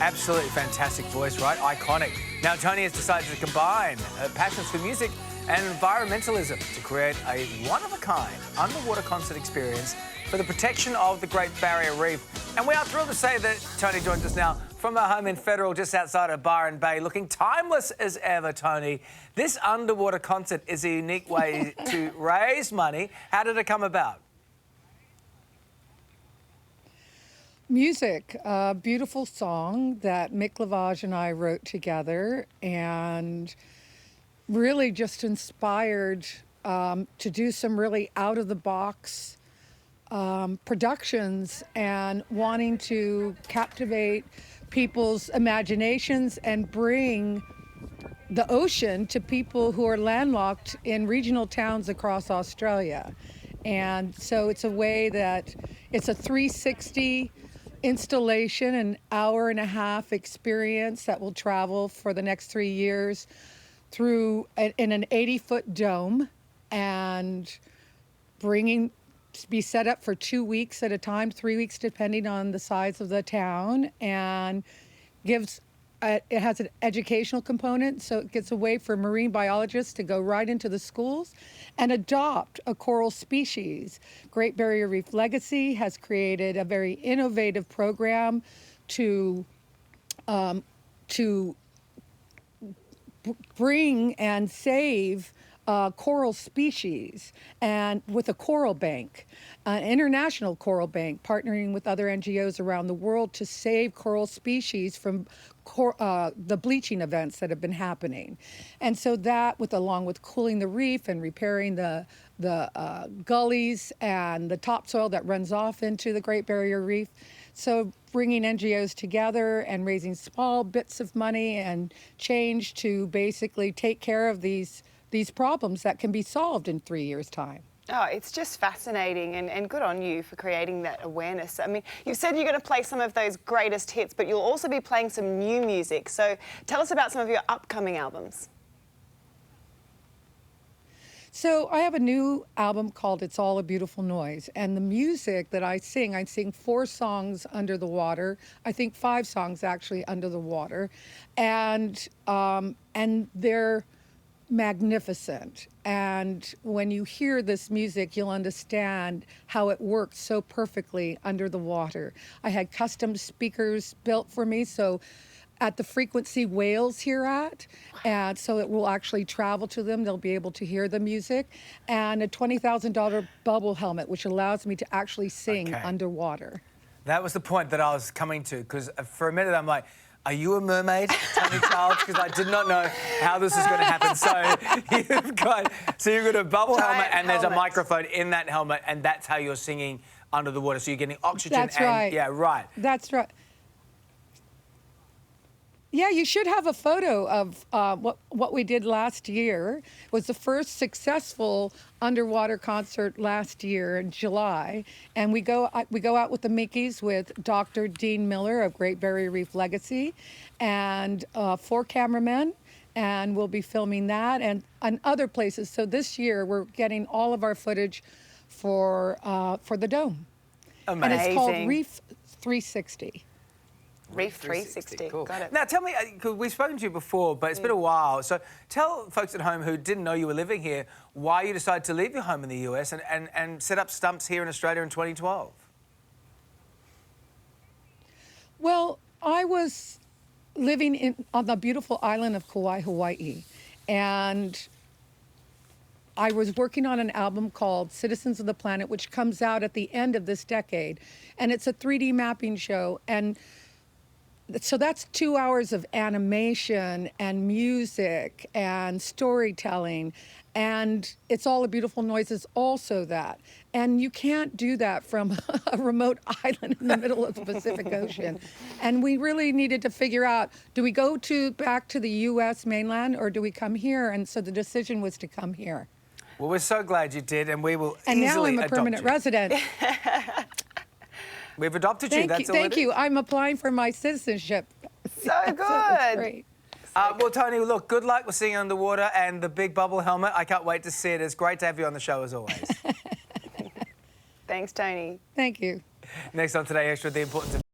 Absolutely fantastic voice, right? Iconic. Now, Toni has decided to combine her passions for music and environmentalism to create a one-of-a-kind underwater concert experience for the protection of the Great Barrier Reef. And we are thrilled to say that Toni joins us now from her home in Federal, just outside of Byron Bay, looking timeless as ever, Toni. This underwater concert is a unique way to raise money. How did it come about? Music, a beautiful song that Mick Lavage and I wrote together, and really just inspired to do some really out-of-the-box productions and wanting to captivate people's imaginations and bring the ocean to people who are landlocked in regional towns across Australia. And so it's a way that it's a 360 installation, an hour-and-a-half experience that will travel for the next 3 years through in an 80-foot dome and be set up for 2 weeks at a time, 3 weeks depending on the size of the town, and it has an educational component, so it gets a way for marine biologists to go right into the schools and adopt a coral species. Great Barrier Reef Legacy has created a very innovative program to bring and save coral species, and with a coral bank, an international coral bank, partnering with other NGOs around the world to save coral species from the bleaching events that have been happening. And so that, along with cooling the reef and repairing the gullies and the topsoil that runs off into the Great Barrier Reef. So bringing NGOs together and raising small bits of money and change to basically take care of these problems that can be solved in 3 years' time. Oh, it's just fascinating, and good on you for creating that awareness. I mean, you said you're going to play some of those greatest hits, but you'll also be playing some new music. So tell us about some of your upcoming albums. So I have a new album called It's All a Beautiful Noise, and the music that I sing 4 songs under the water. I think 5 songs actually under the water, and they're magnificent. And when you hear this music, you'll understand how it works so perfectly under the water. I had custom speakers built for me, so at the frequency whales hear at, and so it will actually travel to them. They'll be able to hear the music, and a $20,000 bubble helmet, which allows me to actually sing underwater. That was the point that I was coming to, because for a minute I'm like, are you a mermaid, Toni Charles? Because I did not know how this was going to happen. So you've got a bubble helmet, and there's a microphone in that helmet, and that's how you're singing under the water. So you're getting oxygen. That's right. Yeah, right. That's right. Yeah, you should have a photo of what we did last year. It was the first successful underwater concert last year in July, and we go out with the Mickeys with Dr. Dean Miller of Great Barrier Reef Legacy, and 4 cameramen, and we'll be filming that and other places. So this year we're getting all of our footage for the dome. Amazing. And it's called Reef 360. Reef 360. Cool. Got it. Now, tell me, because we've spoken to you before, but it's been a while. So tell folks at home who didn't know you were living here why you decided to leave your home in the US and set up stumps here in Australia in 2012. Well, I was living on the beautiful island of Kauai, Hawaii, and I was working on an album called Citizens of the Planet, which comes out at the end of this decade, and it's a 3D mapping show. And so that's 2 hours of animation and music and storytelling, and It's All a Beautiful Noise is also that. And you can't do that from a remote island in the middle of the Pacific Ocean. And we really needed to figure out, do we go back to the U.S. mainland, or do we come here? And so the decision was to come here. Well, we're so glad you did, and we will and easily now I'm a permanent resident. We've adopted you. Thank you. I'm applying for my citizenship. So good. That's great. Well, Toni, look, good luck with singing underwater and the big bubble helmet. I can't wait to see it. It's great to have you on the show, as always. Thanks, Toni. Thank you. Next on Today Extra, the importance of